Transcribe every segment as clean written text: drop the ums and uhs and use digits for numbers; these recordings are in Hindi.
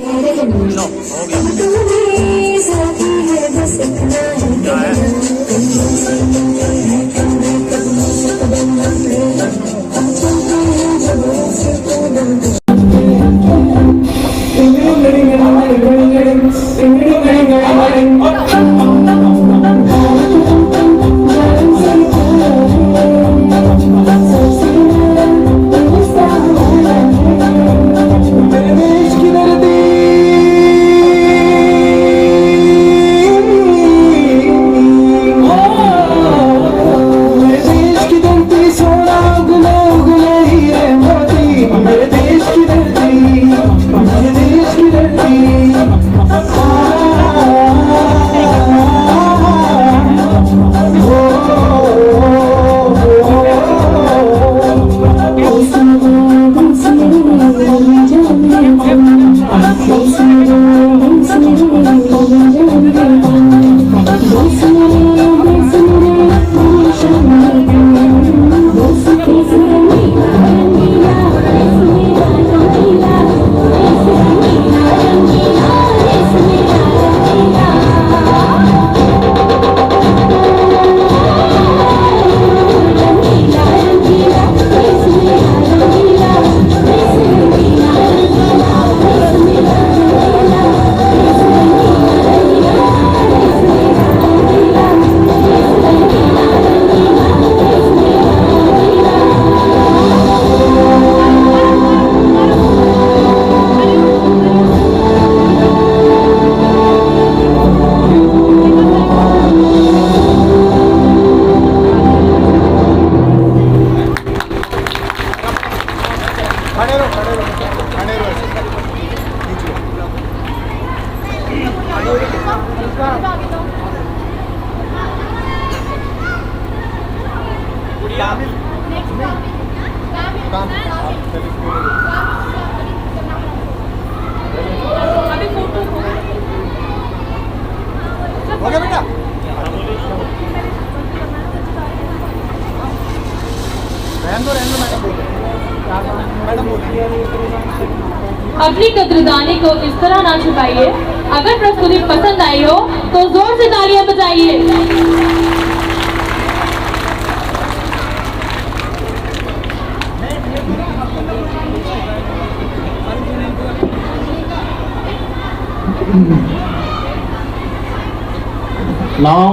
लो हो गया क्या है अपनी कद्रदानी को इस तरह ना छुपाइए। अगर प्रस्तुति पसंद आई हो तो जोर से तालियां बजाइए। Now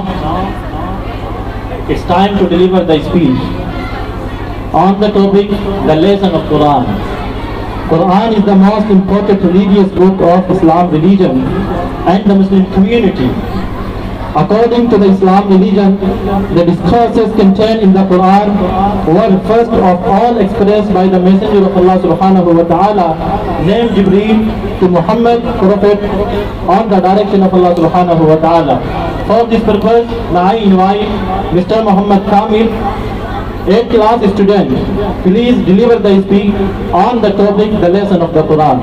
it's time to deliver the speech on the topic, the lesson of Quran. Quran is the most important religious book of Islam religion and the Muslim community. According to the Islam religion, the discourses contained in the Quran were first of all expressed by the Messenger of Allah subhanahu wa ta'ala, named Jibreel, to Muhammad, Prophet, on the direction of Allah subhanahu wa ta'ala. For this purpose, I invite Mr. Muhammad Kamil, 8th class student, please deliver the speech on the topic, the lesson of the Quran.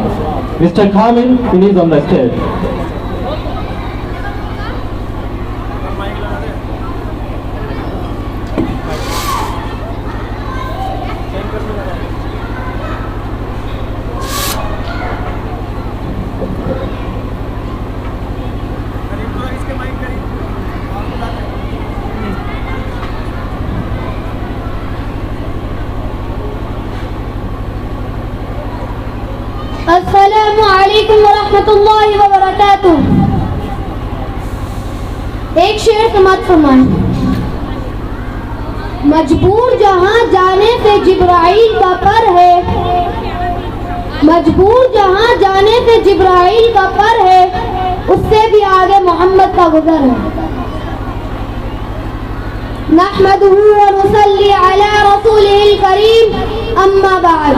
Mr. Kamil, please on the stage. अस्सलामु अलैकुम वरहमतुल्लाहि वबरकातुह। एक शेर समाअत फरमाएं। मजबूर जहां जाने से जिब्राइल का पर है, मजबूर जहां जाने से जिब्राइल का पर है, उससे भी आगे मोहम्मद का गुजर है। नहमदुहु व नुसल्ली अला रसूलिहिल करीम, अम्मा बाद।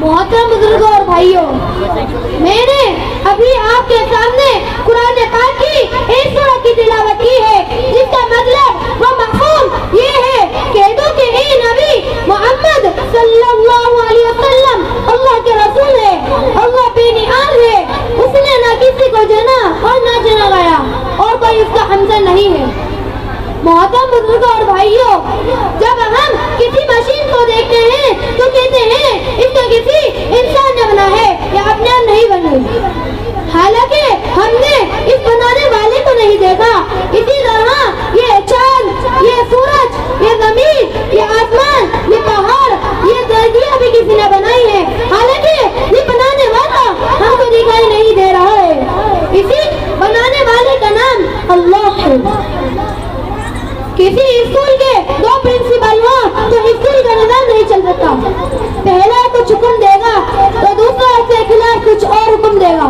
मोहतरम बुजुर्गों और भाइयों, मैंने अभी आपके सामने कुरान पाक की एक सूरह की तिलावत की है, जिसका मतलब व मफ़हूम ये है कह दो कि ए नबी मोहम्मद सल्लल्लाहु अलैहि वसल्लम अल्लाह के रसूल है, अल्लाह बेनियाज है, उसने ना किसी को जना और ना जना गया और कोई उसका हमजा नहीं है। मोहतरम बुजुर्गों और भाइयों, जब हम किसी मशीन को देखते हैं तो कहते हैं इसको किसी इंसान ने बना है या अपने आप नहीं बनी, हालांकि हमने इस बनाने वाले को नहीं देखा। इसी तरह ये चांद, ये सूरज, ये जमीन, ये आसमान, ये पहाड़, ये दरिया भी किसी ने बनाई है, हालांकि ये बनाने वाला हमको दिखाई नहीं दे रहा है। इसी बनाने वाले का नाम अल्लाह है। किसी स्कूल के दो प्रिंसिपल हो तो स्कूल का निजाम नहीं चल सकता। पहला कुछ हुक्म देगा तो दूसरा उसके खिलाफ कुछ और हुक्म देगा।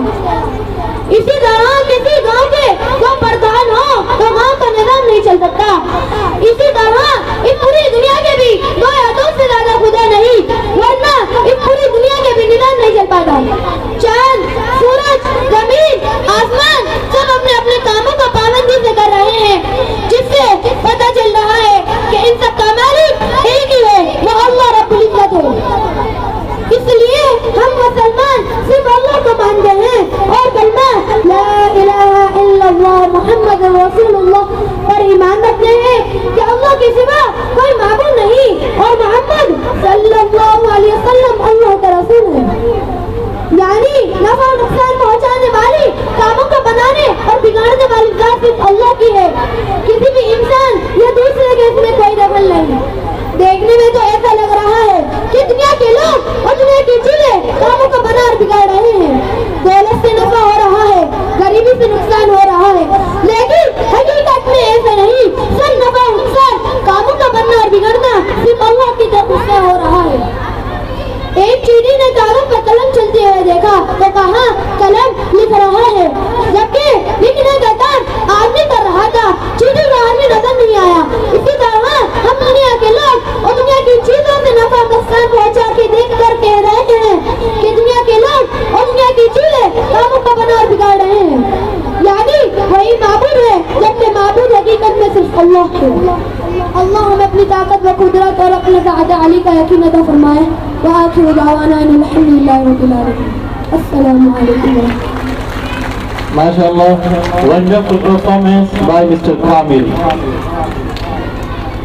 इसी तरह किसी गांव के दो प्रधान हो तो गांव का निजाम नहीं चल सकता। इसी तरह इस पूरी दुनिया के भी दो या दो से ज्यादा खुदा नहीं, वरना इस पूरी दुनिया के भी निजाम नहीं चल पाता। चांद, सूरज, जमीन, आसमान सब अपने अपने कामों का पाबंदी से कर रहे हैं, जिससे पता चल रहा है कि इन सब का मालिक एक ही है, वो अल्लाह रब्बुल इज्जत है। इसलिए हम मुसलमान सिर्फ अल्लाह को मानते हैं और कलमा ला इलाहा इल्लल्लाह मुहम्मद रसूलुल्लाह पर ईमान रखते हैं कि अल्लाह के सिवा कोई माबूद नहीं और मोहम्मद सल्लल्लाहु अलैहि वसल्लम अल्लाह का रसूल है। यानी नफा और नुकसान पहुंचाने वाली, कामों को बनाने और बिगाड़ने वाली जात सिर्फ अल्लाह की है। किसी भी इंसान या दूसरे के इसमें कोई दखल नहीं। देखने में तो ऐसा लग रहा है कि दुनिया के लोग और दुनिया की चीजें कामों को बना और बिगाड़ रहे हैं। दौलत से नफा हो रहा है, गरीबी से नुकसान हो रहा है, लेकिन हकीकत में ऐसा नहीं। सब नफा और नुकसान, कामों का बनना और बिगड़ना सिर्फ अल्लाह की तरफ से हो रहा है। एक चीनी ने कागज पर कलम चलते हुए देखा तो कहा कलम लिख रहा है, जबकि लिखने का काम आदमी कर रहा था। चीनी का आदमी नजर नहीं आया। इसी तरह हम दुनिया के लोग और दुनिया की चीजों से नफा नुकसान पहुंचा के देख कर कह रहे हैं कि दुनिया के लोग और दुनिया की चीजें कामों को बना और बिगाड़ रहे हैं। यानी वही माबूद है, जबकि माबूद हकीकत में सिर्फ अल्लाह है। अल्लाह हमें अपनी ताकत व कुदरत और अपने ज़ात अली का यकीन अता फरमाए। व आखिर दावाना अल्हम्दुलिल्लाहि रब्बिल आलमीन। अस्सलामु अलैकुम। माशाअल्लाह, वंडरफुल परफॉर्मेंस बाय मिस्टर कामिल।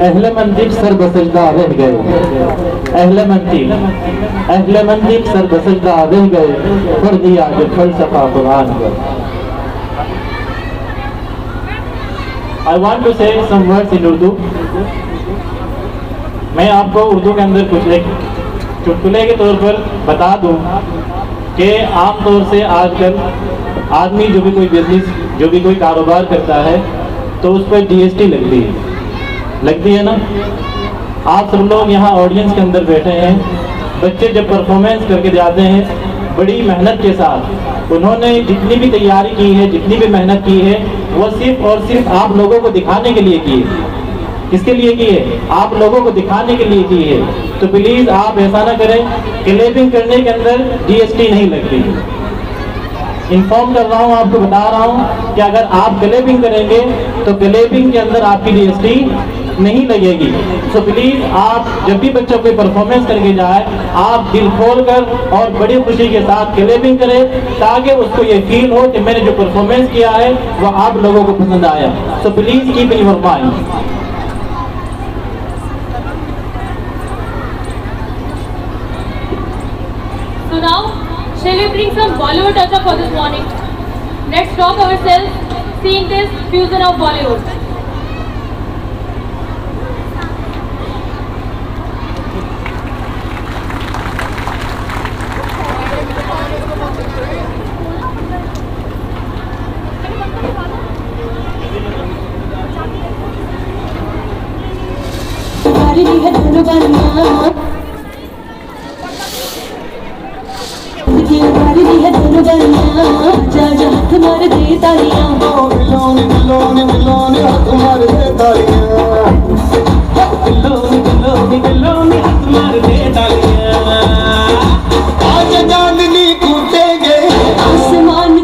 अहले मंदिर सर बसजदा रह गए, अहले मंदिर सर बसजदा रह गए, पढ़ दिया जो फलसफा कुरान का। I want to say some words in Urdu. मैं आपको उर्दू के अंदर कुछ एक चुटकुले के तौर पर बता दूं कि आम तौर से आजकल आदमी जो भी कोई बिजनेस, जो भी कोई कारोबार करता है तो उस पर GST लगती है ना। आप सब लोग यहाँ ऑडियंस के अंदर बैठे हैं, बच्चे जब परफॉर्मेंस करके जाते हैं बड़ी मेहनत के साथ, उन्होंने जितनी भी तैयारी की है, जितनी भी मेहनत की है, वो सिर्फ और सिर्फ आप लोगों को दिखाने के लिए की है। किसके लिए की है? आप लोगों को दिखाने के लिए की है। तो प्लीज आप ऐसा ना करें, क्लेपिंग करने के अंदर GST नहीं लगती। इन्फॉर्म कर रहा हूँ, आपको बता रहा हूँ कि अगर आप क्लेपिंग करेंगे तो क्लेपिंग के अंदर आपकी GST नहीं लगेगी। तो प्लीज आप जब भी बच्चों को परफॉर्मेंस करके जाए, आप दिल खोल कर और बड़ी खुशी के साथ क्लेपिंग करें, ताकि उसको ये फील हो कि मैंने जो परफॉर्मेंस किया है वो आप लोगों को पसंद आया। So please keep in your mind. So now, shall we bring some Bollywood touch up for this morning? Let's rock ourselves, seeing this fusion of Bollywood. तुम्हारे दे तालियां, मिलोने मिलोने मिलोने तुम्हारे दे तालियां, मिलोने मिलोने मिलोने तुम्हारे दे तालियां। आज चांदनी कूटेंगे, आसमान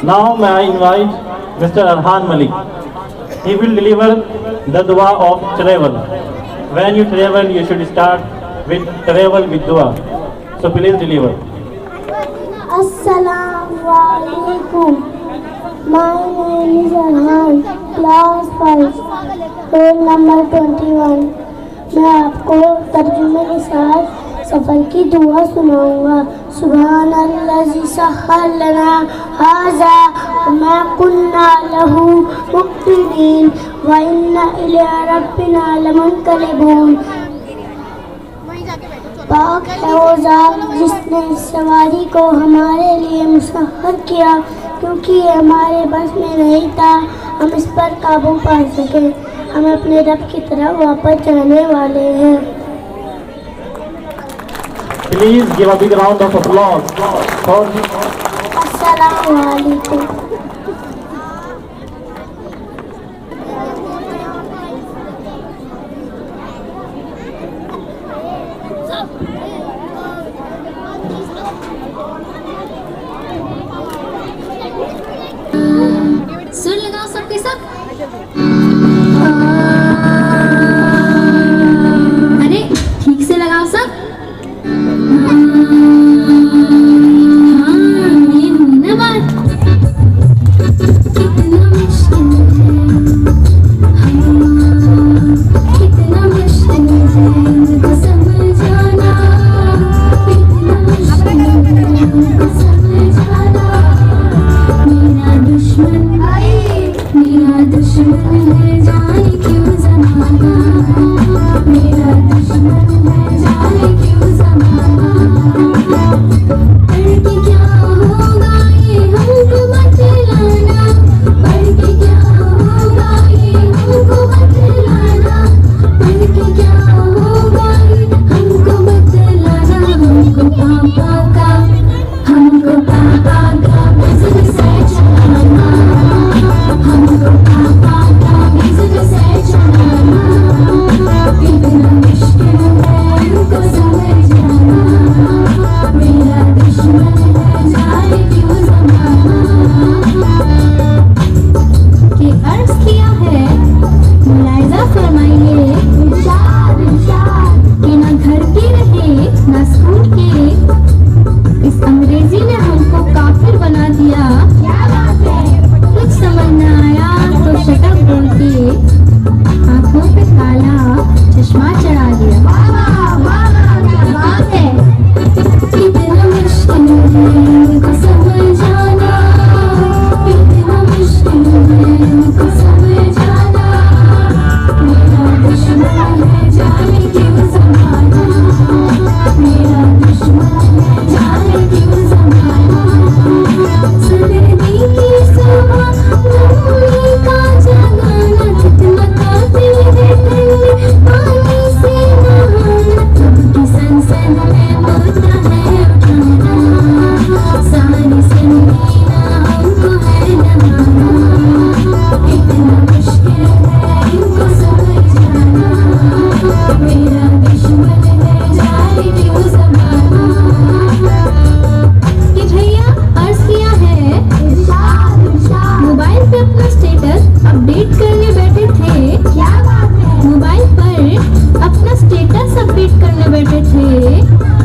Now may I invite Mr. Arhan Malik. He will deliver the dua of travel. When you travel, you should start with travel with dua. So please deliver. Assalamu alaikum. My name is Arhan, class 5, roll number 21. मैं आपको तर्जुमे के साथ सफ़र की दुआ सुनाऊंगा। सुब्हानल्लज़ी सख़्ख़र लना हाज़ा वमा कुन्ना लहू मुक़रिनीन व इन्ना इला रब्बिना लमुनक़लिबून। पाक है वो ज़ात जिसने इस सवारी को हमारे लिए मुसख्खर किया, क्योंकि ये हमारे बस में नहीं था हम इस पर काबू पा सके। हम अपने रब की तरफ वापस जाने वाले हैं। Please give a big round of applause for अस्सलामु अलैकुम। सुर लगाओ सबके सब। अरे ठीक से लगाओ सब। ये हुई ना बात। कितना मुश्किल है, कितना मुश्किल है इनको समझाना, कितना मुश्किल है इनको समझाना। मेरा दुश्मन है जाने क्यों ज़माना, मेरा दुश्मन है जाने क्यों ज़माना। पढ़ के क्या होगा ये हमको बतलाना, पढ़ के क्या होगा ये हमको बतलाना, पढ़ के क्या होगा ये हमको बतलाना। हमको पापा का बिज़नेस है चलाना, हमको पापा का बिज़नेस है चलाना। कितना मुश्किल है इनको समझाना, मेरा दुश्मन है जाने क्यों ज़माना। कि अर्ज़ किया है मुलाहिज़ा फरमाइए कि ना घर के रहे ना स्कूल के, इस अंग्रेजी ने हमको काफिर बना दिया। कुछ समझ न आया तो शटक बोल के आंखों पे काला चश्मा चढ़ा दिया। कितना मुश्किल है इनको समझाना, कितना मुश्किल है इनको समझाना। मेरा दुश्मन है जाने क्यों ज़माना, मेरा दुश्मन है जाने क्यों ज़माना। सर्दी की सुबह नूरी का जगाना, कितना कातिल है ठंडे पानी से नहाना। सबकी सनसन में मुद्दा है उठाना, सारी ज़मीना हमको है नहाना। कितना मुश्किल है इनको समझाना, मेरा दुश्मन है जाने क्यों ज़माना। कि भैया अर्ज किया है मोबाइल पे अपना स्टेटस अपडेट करने बैठे थे। क्या बात है। मोबाइल पर अपना स्टेटस अपडेट करने बैठे थे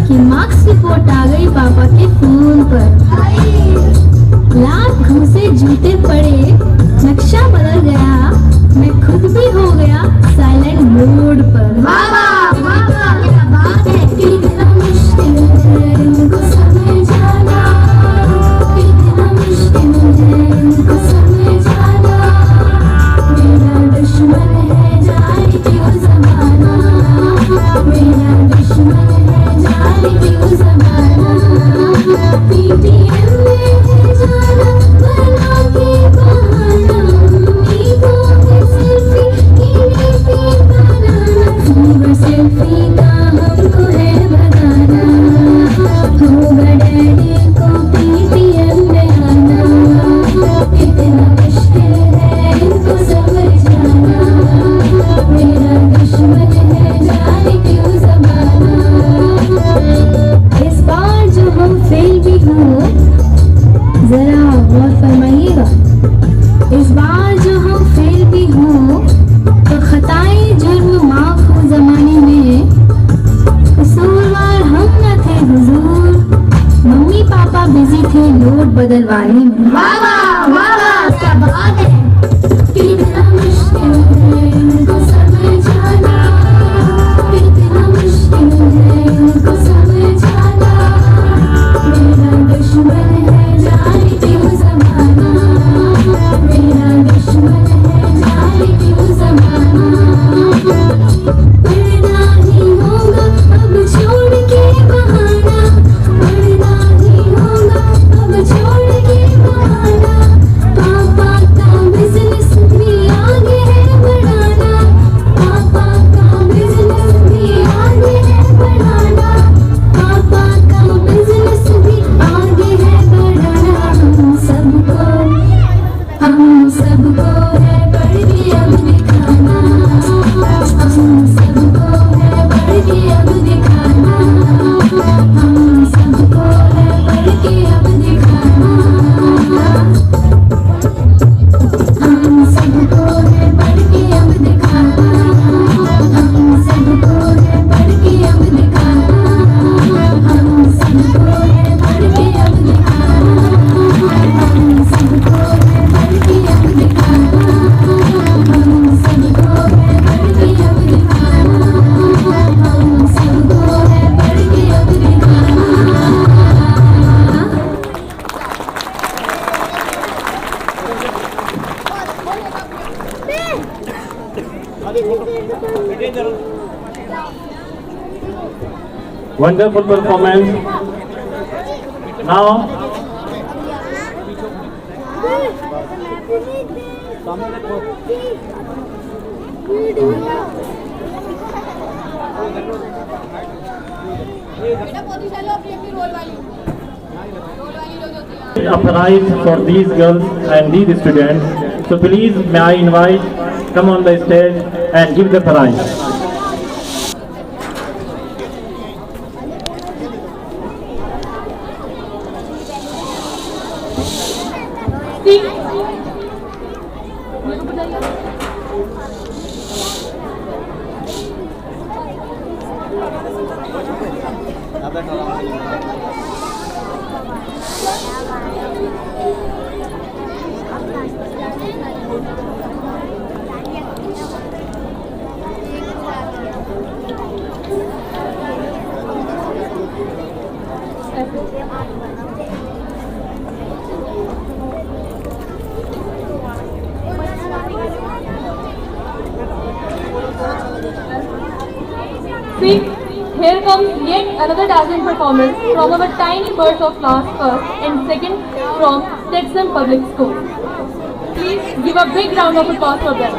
कि मार्क्स रिपोर्ट आ गई पापा के फोन पर। लाख घूसे जूते पड़े, नक्शा बदल गया, मैं खुद भी हो गया साइलेंट मोड पर। कितना मुश्किल है इनको समझाना, कितना मुश्किल है इनको समझाना। मेरा दुश्मन है जाने क्यों ज़माना, मेरा दुश्मन है जाने क्यों ज़माना। PTM में है जाना बना के बहाना, उम्मीदों की सेल्फी इन्हीं पे बनाना। फीवर सेल्फी का हमको है भगाना, होगा डैडी को PTM में आना। कितना मुश्किल है इनको समझाना, मेरा दुश्मन है जाने क्यों ज़माना। इस बार जो हम फेल भी हों, जरा गौर फरमाइएगा, इस बार जो हम फेल भी हों तो खताएं जुर्म माफ हो ज़माने में। कसूरवार हम न थे हुजूर, मम्मी पापा बिजी थे नोट बदलवाने में। कितना मुश्किल है इनको समझाना, कितना मुश्किल है इनको समझाना। सबको है बढ़ के अब दिखाना, हम सबको है बढ़ के अब दिखाना, हम सबको है बढ़ के अब दिखाना, हम सबको है बढ़ के अब दिखाना, हम सबको है बढ़ के अब दिखाना, हम सबको है बढ़ के अब दिखाना, हम सबको है बढ़ के अब दिखाना, हम सबको है बढ़ के अब दिखाना, हम सबको है बढ़ के अब दिखाना। Wonderful performance. Now, a prize for these girls and these students. So please, may I invite, come on the stage and give the prize. See, here comes yet another dazzling performance from our tiny birds of class 1st and 2nd from Texan Public School. Please give a big round of applause for them.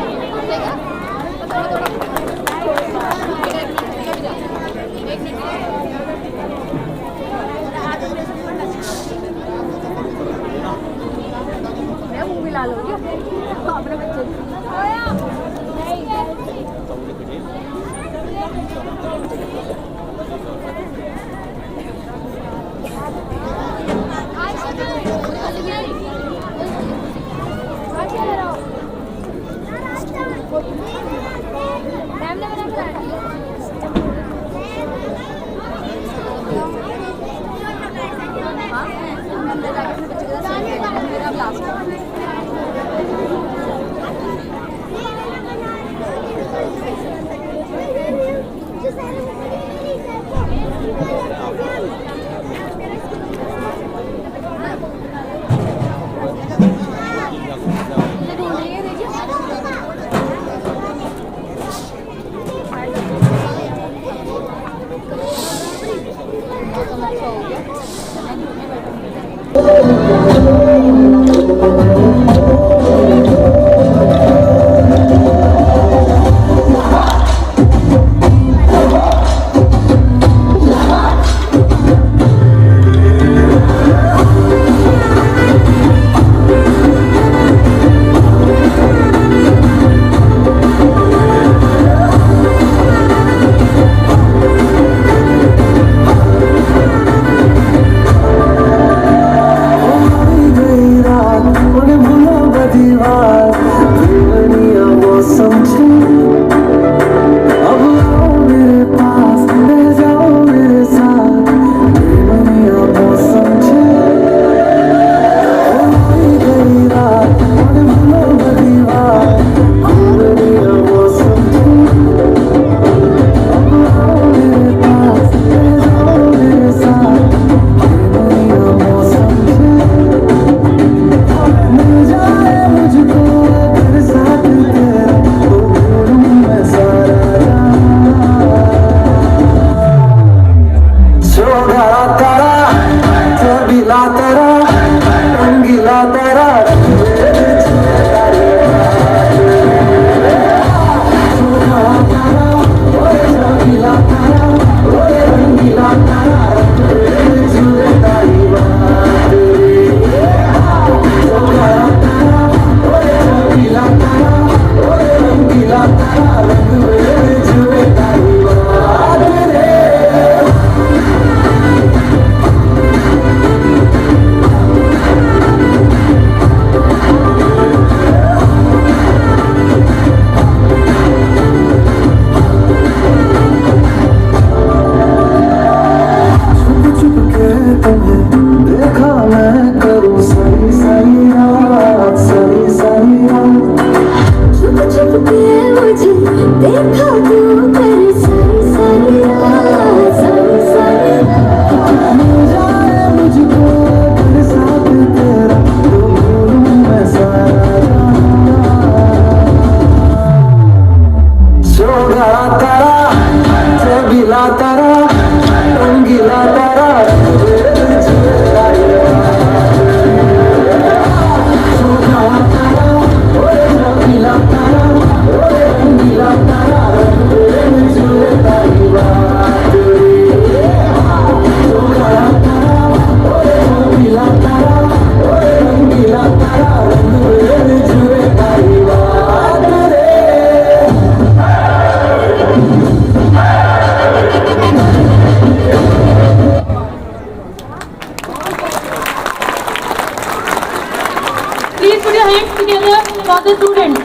hands together for the students.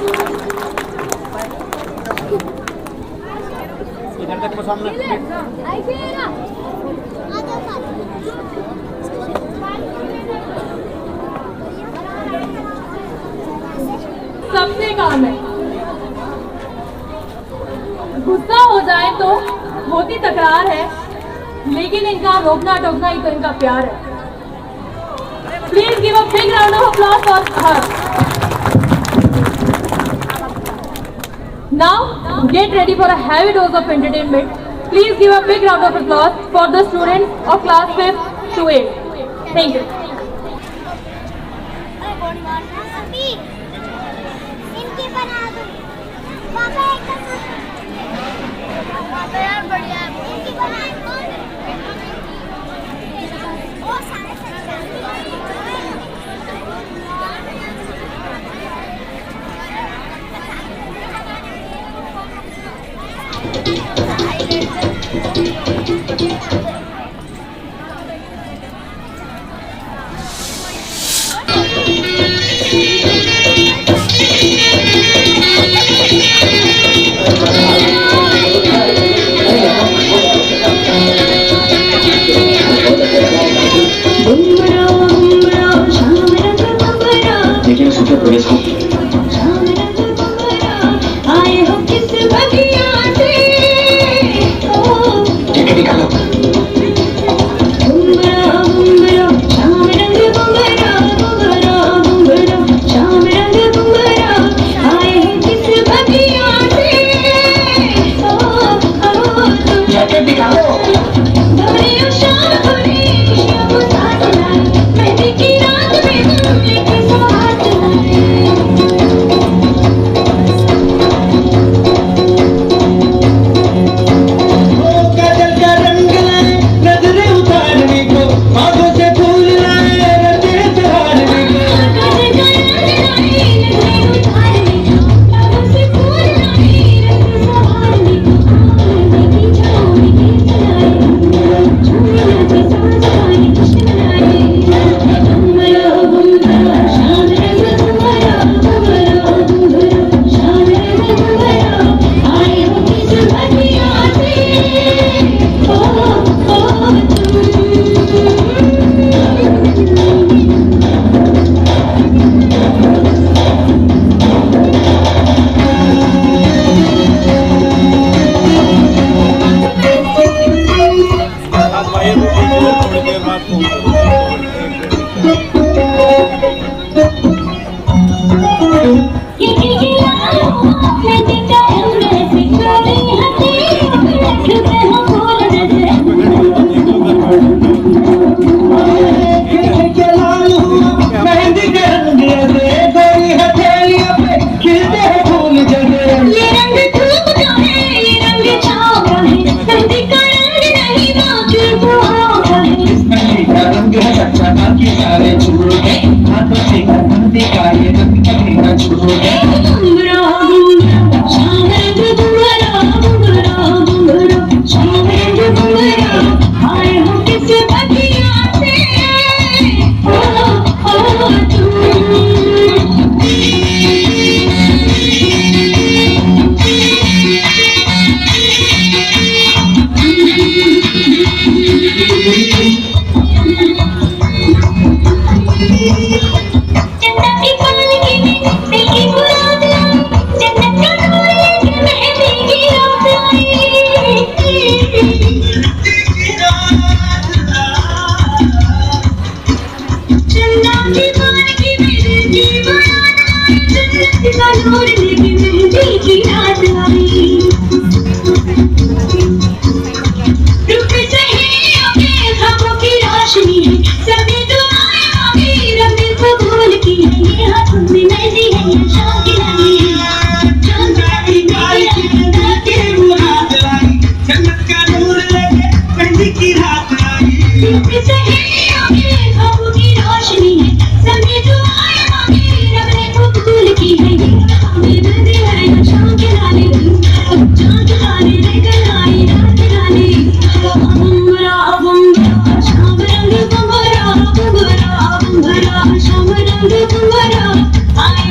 सबसे काम है, गुस्सा हो जाए तो होती तकरार है, लेकिन इनका रोकना टोकना ही तो इनका प्यार है. Please give a big round of applause for her. Now get ready for a heavy dose of entertainment. Please give a big round of applause for the students of class 5th to 8th. Thank you. इनकी बना दो पापा, एक पापा यार बढ़िया इनकी बना दो ओ सारे I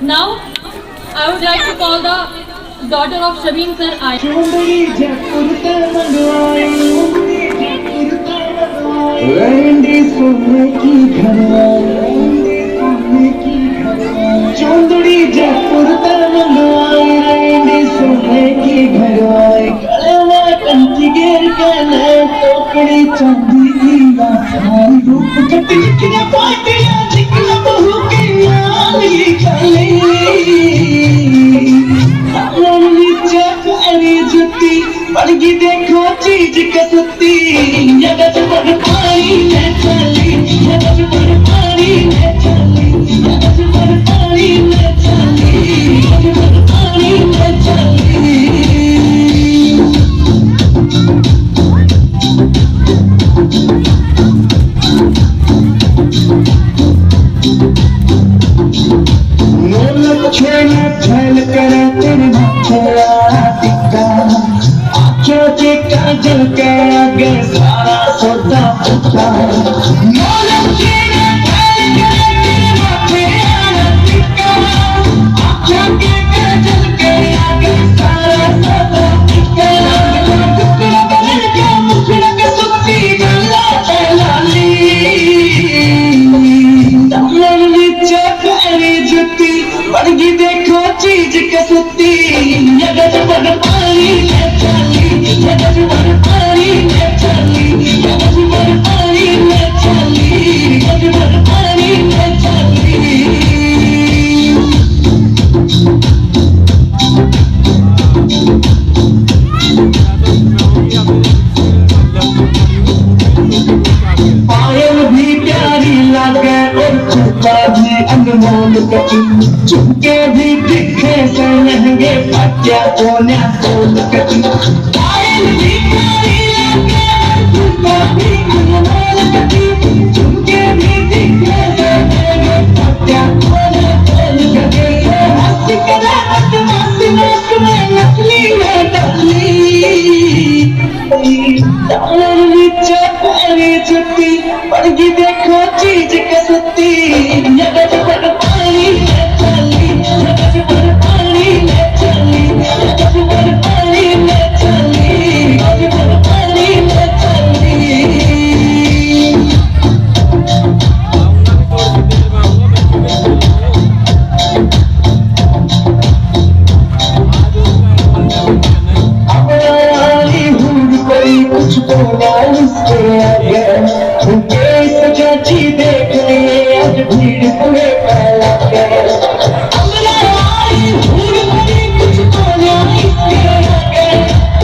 Now, I would like to call the daughter of Shabin sir. चुंदड़ी जयपुर मंगवाई रंडी सोने की घरवाई चुंदड़ी जयपुर मंगवाई रंडी सोने की घरवाई कलवा कंठी गेर कहना टोकरी चांदी की लासाई रूप कटी जिकना पाटिया जिकना बहू की नाली खाली जुती पड़गी देखो चीज कसती जगत पर पानी में चली जगत पर पानी में चली जगत पर पानी में चली जगत पर पानी में चली फैल कर तेरे माथे टिक्का आँखों के काजल के आगे सारा सौदा फुटा पड़गी देखो चीज कसती जगत पर पानी में चली जगत पर पानी में चली जगत पर पानी में चली जगत पर पानी में चली पायल भी प्यारी लागे और चुका भी अनमोल कटी चुपके भी दिखे से महंगे पाटिया कोन्या तोल कटी पायल भी प्यारी लागे और चुका भी अनमोल कटी चुपके भी दिखे से महंगे पाटिया कोन्या तोल कटी हंस कर बदमाश नाक में नकली में डली डालर नीचे पैरी जुटी पड़गी देखो चीज कसती जगत पर पानी में चली जगत पर पानी में चली जगत पर पानी में चली जगत पर पानी में चली कुछ बोला इसके आगे उनके सजाची देख लिए आज भीड़ पूरे फैला के कुछ बोला इसके आगे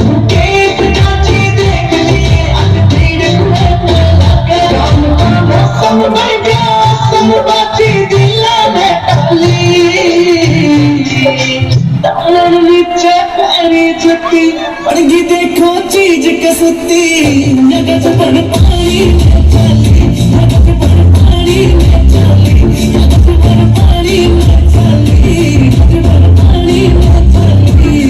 उनके सजाची देख लिए आज भीड़ पूरे फैला के राम का मौसम बन गया संबाची दिला में डाली डालर नीचे पैरी जुटी पड़गी देखो चीज कसती जगत पर पानी में चली जगत पर पानी में चली जगत पर पानी में चली जगत पर पानी में चली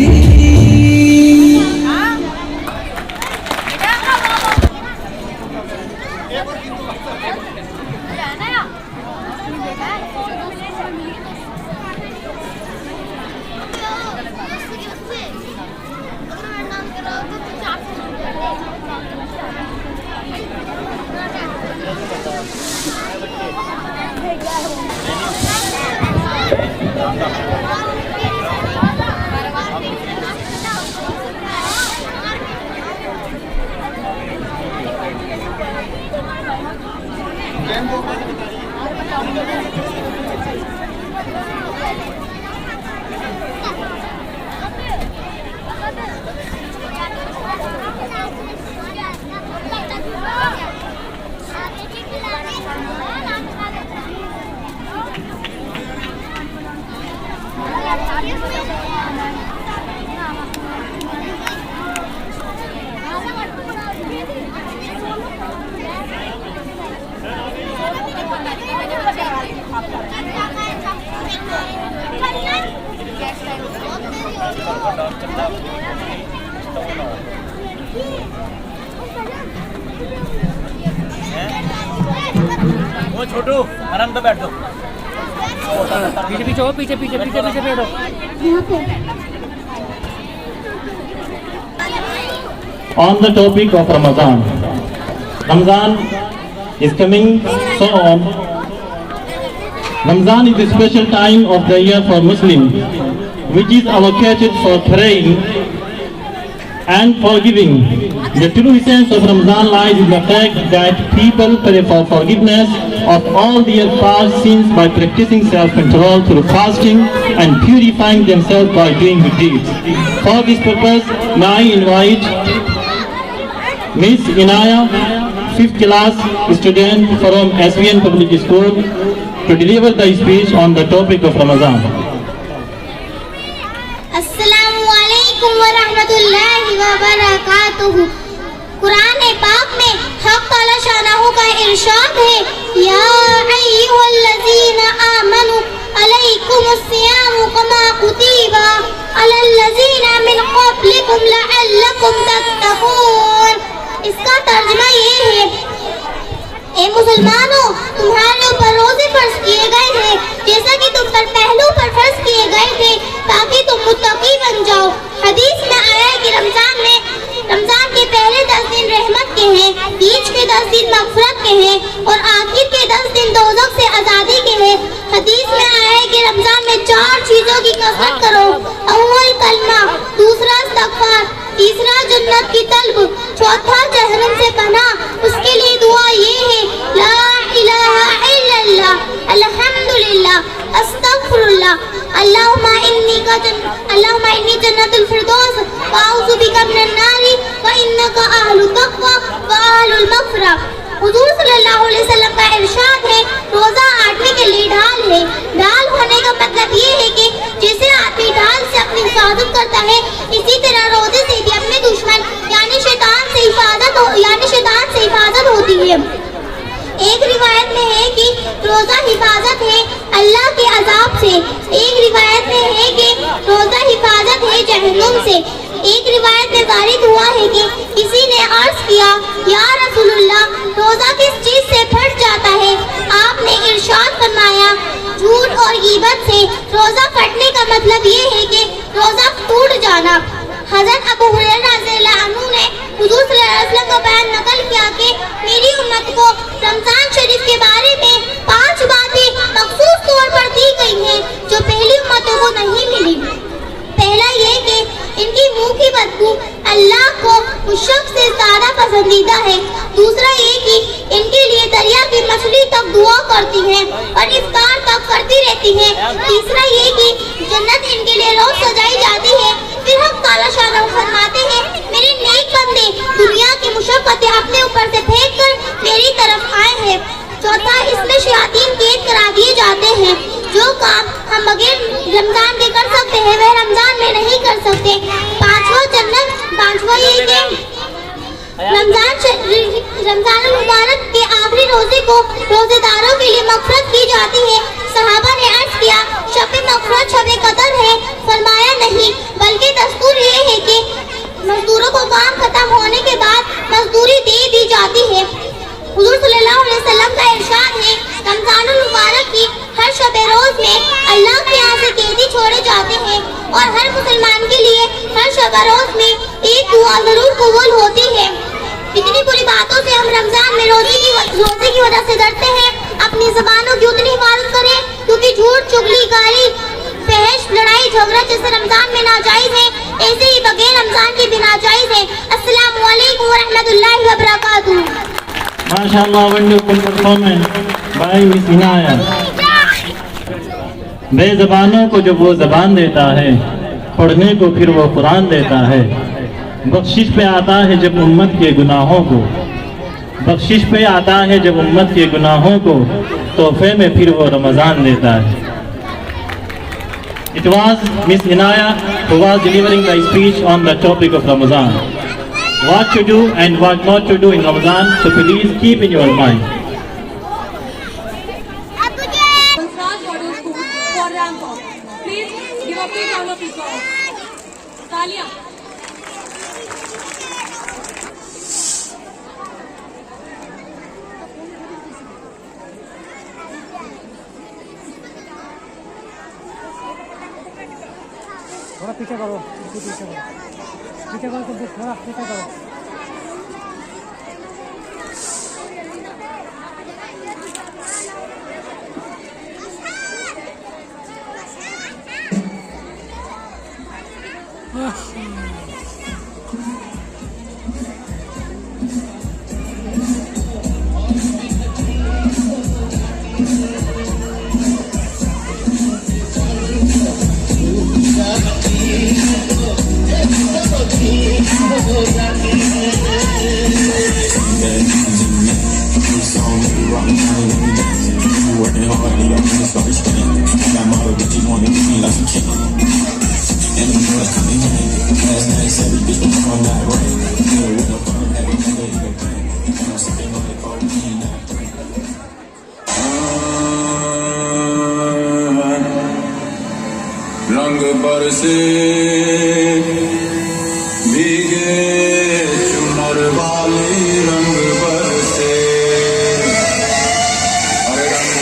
वो छोटू आराम से बैठ दो। पीछे पीछे हो, पीछे पीछे पीछे पीछे बैठो। On the topic of Ramadan. Ramadan is coming so on. Ramadan is a special time of the year for Muslims, which is allocated for praying and forgiving. The true essence of Ramadan lies in the fact that people pray for forgiveness of all their past sins by practicing self-control through fasting and purifying themselves by doing good deeds. For this purpose, may I invite Miss Inaya, 5th class student from SVN Public School, to deliver the speech on the topic of Ramadan. अस्सलामुअलैकुम वरहमतुल्लाहि वबरकातुहू। कुरान पाक में हक़ तआला शानहू का इरशाद है, या अय्युहल्लज़ीना आमनू अलैकुमुस्सियामु कमा कुतिबा अलल्लज़ीना मिन क़ब्लिकुम लअल्लकुम तत्तक़ून। इसका तर्जुमा ये है, ए मुसलमानों, तुम्हारे ऊपर रोजे फर्ज किए गए हैं जैसा कि तुम पर पहलू पर फर्ज किए गए थे, ताकि तुम मुत्तकी बन जाओ। हदीस में आया है कि रमजान के पहले 10 दिन रहमत के हैं, बीच के 10 दिन मग़फ़िरत के हैं और आखिर के 10 दिन दोज़ख से आज़ादी के हैं। हदीस में आया है कि रमजान में 4 चीज़ों की कसरत करो, अव्वल कलमा, दूसरा इस्तग़फ़ार, तीसरा जन्नत की तलब, चौथा जहन्नम से पनाह। उसके लिए दुआ ये है, ला इलाहा इल्लल्लाह, अल्हम्दुलिल्लाह, अस्तग़फिरुल्लाह, अल्लाहुम्मा इन्नी जन्नतुल फिरदौस व अऊज़ु बिका मिनन नारी व इन्नका अहलुत तक़वा व अहलुल मग़फ़िरा। हुज़ूर सल्लल्लाहु अलैहि वसल्लम का इरशाद है, रोज़ा आदमी के लिए ढाल है। ढाल होने का मतलब ये है कि जैसे आदमी ढाल से अपनी हिफाजत करता है, इसी तरह रोज़े से भी अपने दुश्मन यानी शैतान से हिफाजत होती है। एक रिवायत में है कि रोज़ा हिफाजत है अल्लाह के अज़ाब से, एक रिवायत में है कि रोज़ा हिफाजत है जहन्नुम से। एक रिवायत में वारिद हुआ है कि किसी ने अर्ज़ किया, या रसूलुल्लाह, रोज़ा किस चीज़ से फट जाता है? आपने इरशाद फरमाया, झूठ और गीबत से। रोज़ा फटने का मतलब ये है कि रोज़ा टूट जाना। हज़रत अबू हुरैरा रज़ियल्लाहु अन्हु ने हुज़ूर सल्लल्लाहु अलैहि वसल्लम का बयान नकल किया कि मेरी उम्मत को रमज़ान शरीफ के बारे में 5 बातें मख़सूस तौर पर दी गई हैं जो पहली उम्मतों को नहीं मिली। पहला ये कि इनकी मुंह की बदबू अल्लाह को उस शख्स से ज़्यादा पसंदीदा है। दूसरा ये कि इनके लिए दरिया की मछली तक दुआ करती है और इफ्तार तक करती रहती है। तीसरा ये कि जन्नत इनके लिए रोज सजाई जाती है। फिर हम ताला शाह फरमाते हैं, मेरे नेक बंदे दुनिया की मुशक्क़तें अपने ऊपर से फेंक कर मेरी तरफ आए हैं। चौथा, इसमें शयातीन कैद करा दिए जाते हैं। जो काम हम बगैर रमजान के कर सकते हैं वह रमजान में नहीं कर सकते। पांचवा ये कि रमजान मुबारक के आखिरी रोजे को रोजेदारों के लिए मग़फ़िरत की जाती है। सहाबा ने अर्ज़ किया, शब मग़फ़िरत शब कदर है? फरमाया नहीं, बल्कि दस्तूर ये है कि मजदूरों को काम खत्म होने के बाद मजदूरी दे दी जाती है। हुज़ूर सल्लल्लाहु अलैहि वसल्लम का इरशाद है, रमजान मुबारक की हर शब रोज में अल्लाह के यहाँ से कैदी छोड़े जाते हैं और हर मुसलमान के लिए हर शब रोज में एक दुआ जरूर कबूल होती है। इतनी बुरी बातों से हम रमजान में रोजे की वजह से डरते हैं। अपनी ज़बानों की उतनी हिफाजत करें, क्योंकि झूठ, चुगली, गाली, बहस, लड़ाई झगड़ा जैसे रमजान में नाजायज है, ऐसे ही बगैर रमजान के भी नाजायज है। अस्सलामु अलैकुम व रहमतुल्लाहि व बरकातुहू। माशाअल्लाह, wonderful performance by miss Inaya. बेज़बानों को जब वो ज़बान देता है, पढ़ने को फिर वो कुरान देता है। बख्शिश पे आता है जब उम्मत के गुनाहों को, बख्शिश पे आता है जब उम्मत के गुनाहों को, तोहफे में फिर वो रमज़ान देता है। It was Miss Inaya who was delivering the speech on the topic of Ramadan. What to do and what not to do in Ramadan, so please keep in your mind. Please give a big round of applause. तालियां। थोड़ा पीछे करो, पीछे करो तुम, थोड़ा पीछे करो। रंग बरसे भीगे चुनर वाली, रंग बरसे, अरे रंग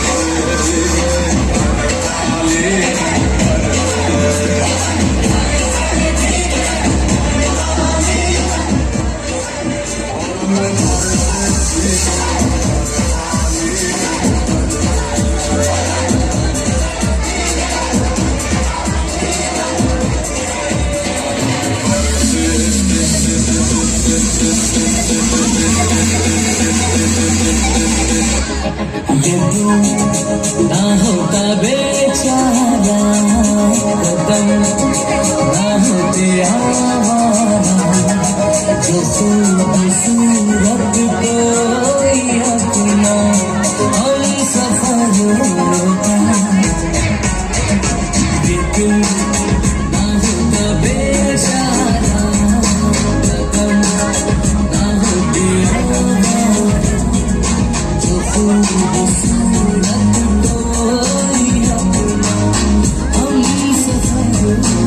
बरसे वाली, ना होता बेचारा कदम, ना होते आवारा, जो सूरत कोई अपना और सफर होता, लेकिन ना होता बेचारा कदम, ना होते आवारा, जो सूरत कोई अपना और सफर होता।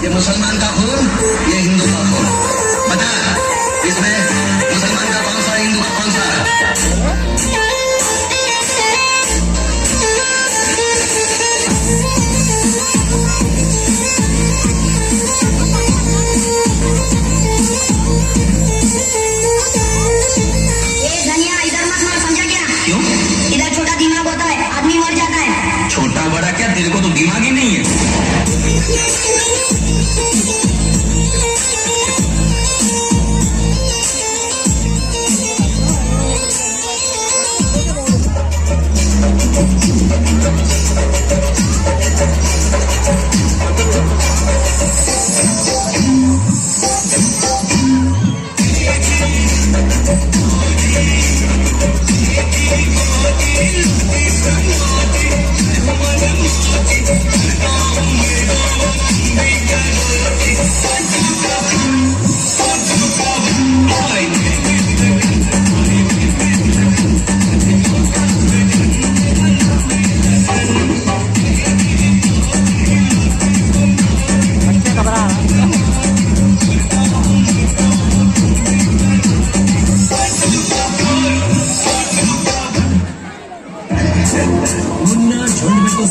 ये मुसलमान का खून, ये हिंदू का खून। बता इसमें मुसलमान का कौन सा, हिंदू का कौन सा? ये धनिया इधर मत मार, समझा क्या? क्यों? इधर छोटा दिमाग होता है, आदमी मर जाता है। छोटा बड़ा क्या, तेरे को तो दिमाग ही नहीं है।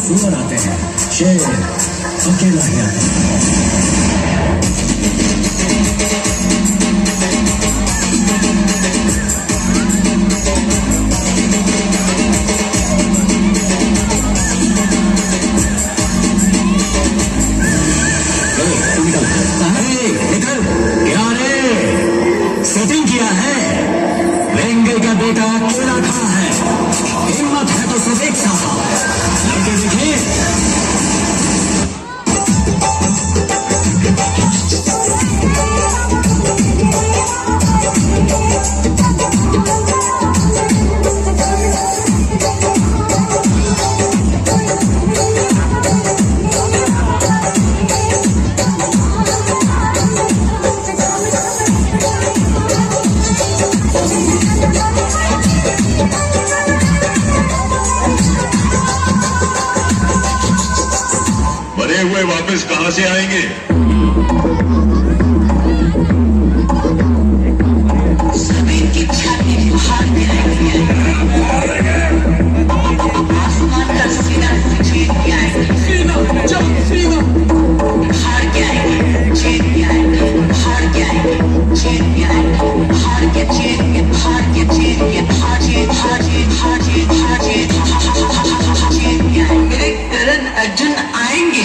सुअर आते हैं, शेर अकेला ही आता है। निकल क्या रे, सेटिंग किया है, लेंगे का बेटा अकेला खड़ा है, हिम्मत है तो सब एक साथ लड़के देखिए। मरे हुए वापस कहां से आएंगे? जमीन की छाती फाड़ के रहेंगे, आसमान का सीना छीन के आएंगे, फाड़ के आएंगे, छीन के आएंगे, फाड़ के आएंगे, छीन के आएंगे, फाड़ के छीन के, फाड़ के छीन के, फाड़ के फाड़ के फाड़ के फाड़ के छीन के आएंगे। मेरे करण अर्जुन आएंगे।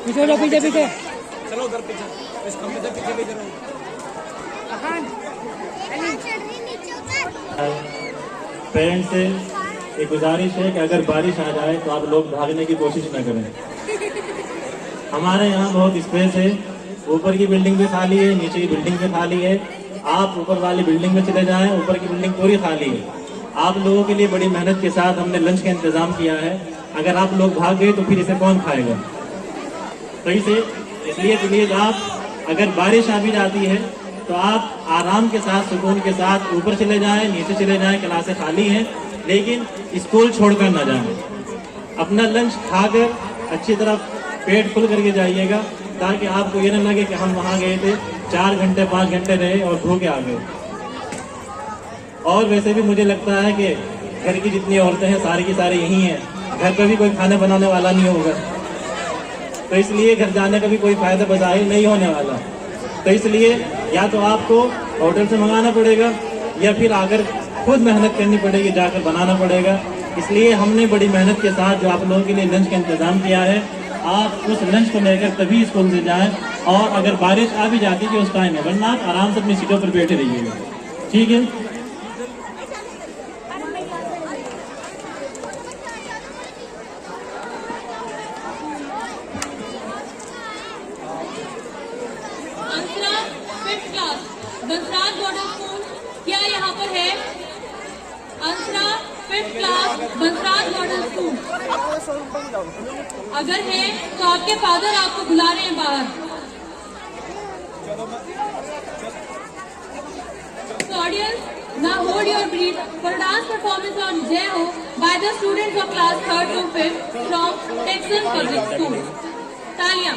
पीछे हो जाओ, पीछे पीछे। चलो उधर पीछे, इस खंभे से पीछे भी जरूर। पेरेंट्स से एक गुजारिश है कि अगर बारिश आ जाए तो आप लोग भागने की कोशिश न करें। हमारे यहाँ बहुत स्पेस है, ऊपर की बिल्डिंग भी खाली है, नीचे की बिल्डिंग भी खाली है। आप ऊपर वाली बिल्डिंग में चले जाएं, ऊपर की बिल्डिंग पूरी खाली है। आप लोगों के लिए बड़ी मेहनत के साथ हमने लंच का इंतजाम किया है। अगर आप लोग भाग गए तो फिर इसे कौन खाएगा? सही से इसलिए प्लीज आप, अगर बारिश आ भी जाती है तो आप आराम के साथ, सुकून के साथ ऊपर चले जाएं, नीचे चले जाएं, क्लासें खाली हैं, लेकिन स्कूल छोड़कर ना जाएं। अपना लंच खाकर अच्छी तरह पेट फुल करके जाइएगा, ताकि आपको ये न लगे कि हम वहाँ गए थे 4 घंटे 5 घंटे रहे और भूखे आ गए। और वैसे भी मुझे लगता है कि घर की जितनी औरतें हैं सारी की सारी यही हैं, घर पर भी कोई खाना बनाने वाला नहीं होगा, तो इसलिए घर जाने का भी कोई फायदा बज़ाहिर नहीं होने वाला। तो इसलिए या तो आपको होटल से मंगाना पड़ेगा या फिर आकर खुद मेहनत करनी पड़ेगी, जाकर बनाना पड़ेगा। इसलिए हमने बड़ी मेहनत के साथ जो आप लोगों के लिए लंच का इंतजाम किया है, आप उस लंच को लेकर तभी स्कूल से जाएं। और अगर बारिश आ भी जाती है उस टाइम में, वरना आप आराम से अपनी सीटों पर बैठे रहिएगा, ठीक है? अंसरा 5th class Bansraj model school, क्या यहाँ पर है? अंसरा 5th class Bansraj model school, अगर है तो आपके फादर आपको बुला रहे हैं बाहर। So audience, now hold your breath for a dance performance on Jai Ho by the students of class 3rd to 5th from Texan Public School. तालियां।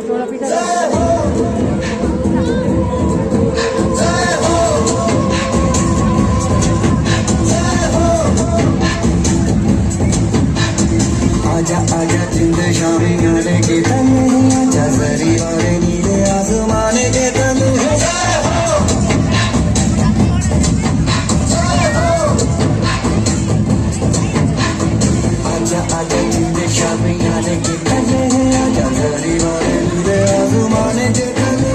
थोड़ा पीछे। आजा आजा जिंद शामी आने के तले, आजा जरी वाले नीले आसमाने के तले। आजा आजा जिंद शामी आने के तले, आजा जरी वाले नीले आसमाने के तले।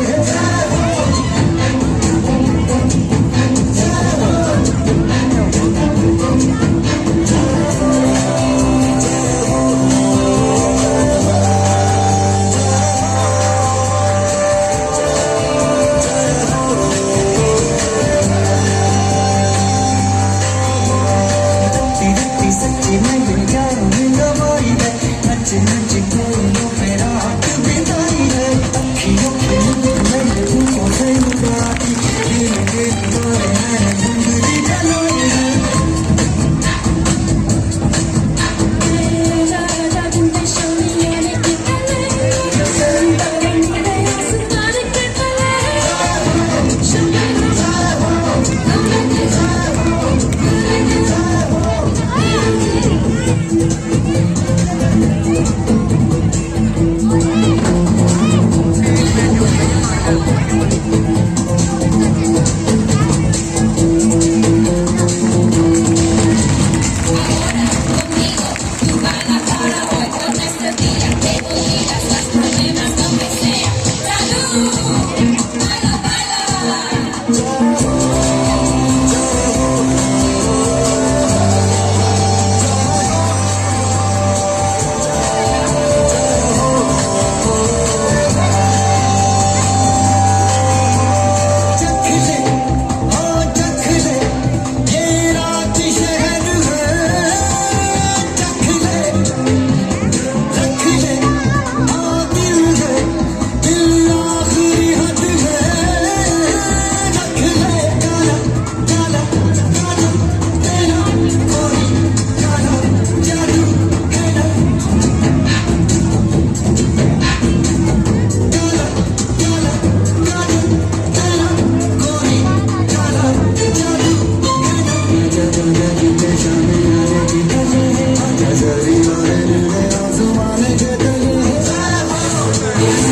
Yeah.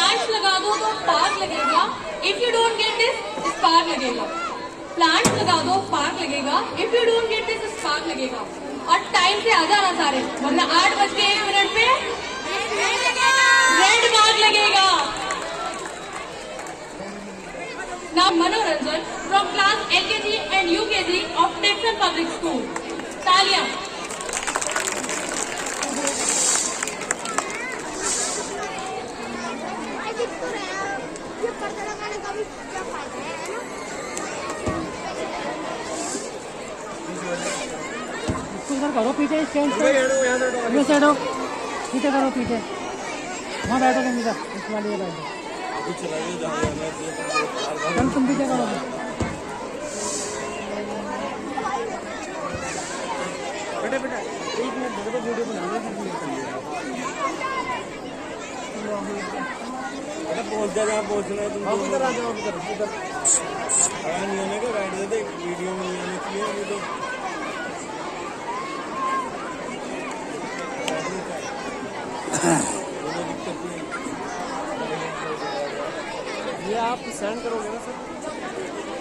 प्लांट्स लगा दो तो पार्क लगेगा, if you don't get this spark लगेगा। प्लांट्स लगा दो पार्क लगेगा, if you don't get this spark लगेगा। और टाइम से आ जाना सारे, वरना 8:01 पे रेड मार्क लगेगा। Now Manoranjan from class LKG and UKG of Texan Public School. तालियां। इसको इधर करो पीछे स्टैंड से, ये साइड हो, पीछे करो पीछे, वहाँ बैठो तुम इधर, इस वाली ये बैठो, चल तुम पीछे करो। बेटा बेटा एक मिनट देखो, वीडियो बनाना है। बेटा पहुंच जा, जहाँ पहुंचना है तुम इधर आ जाओ, इधर नहीं होने का राइट दे दे, वीडियो में नहीं आने चाहिए अभी तो। ये आप सेंड करोगे ना सर?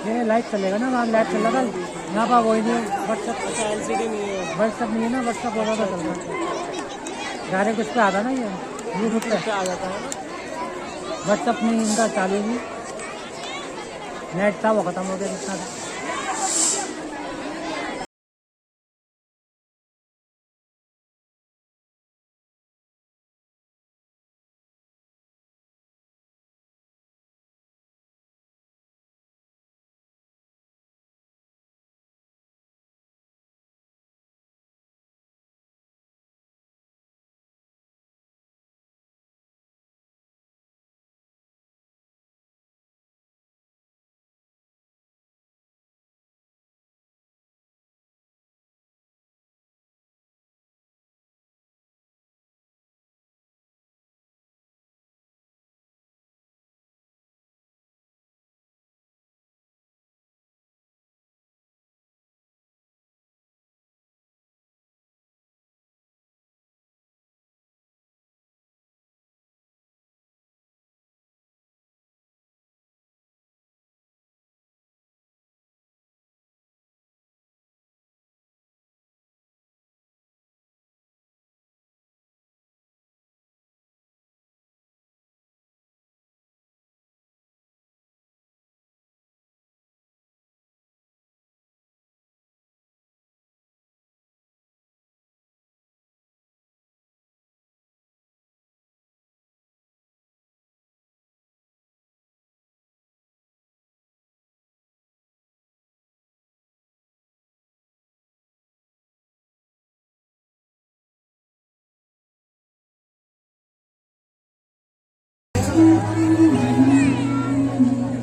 ये लाइव चलेगा ना, वहाँ लाइव चल रहा था यहाँ पर, वही नहीं व्हाट्सएप। अच्छा एलसीडी नहीं है, व्हाट्सएप नहीं है ना, व्हाट्सएप होगा तो चल रहा है डायरेक्ट उस पर आता ना, ये यूट्यूब पे आ जाता है ना। व्हाट्सएप नहीं इनका चालू नहीं, नेट था वो खत्म हो गया जितना था।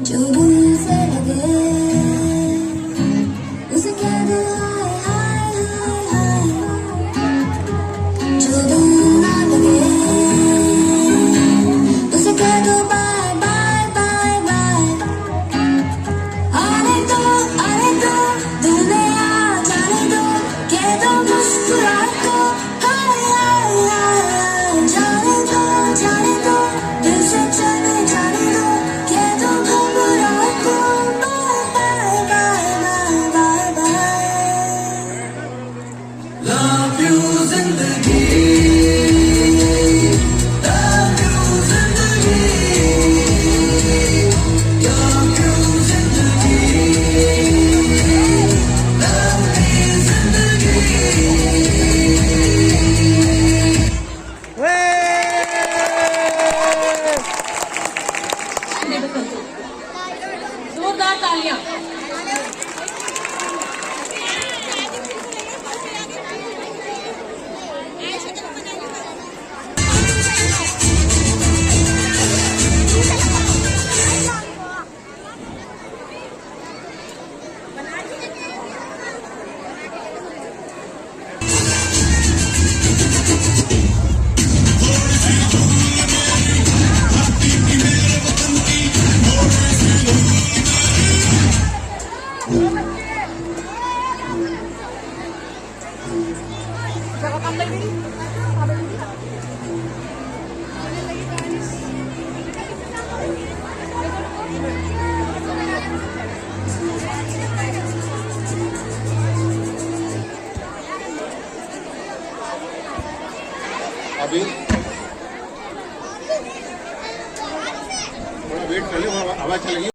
जो दिल से लगे उसे कह दो हाय हाय हाय हाय, जो दिल ना लगे उसे कह दो बाय बाय बाय बाय। आने दो दिल में आ जाने दो, कह दो मुस्कुरा दो हाय हाय हाय, जाने दो दिल से चले जाओ। वेट कर ले, हवा चलेगी।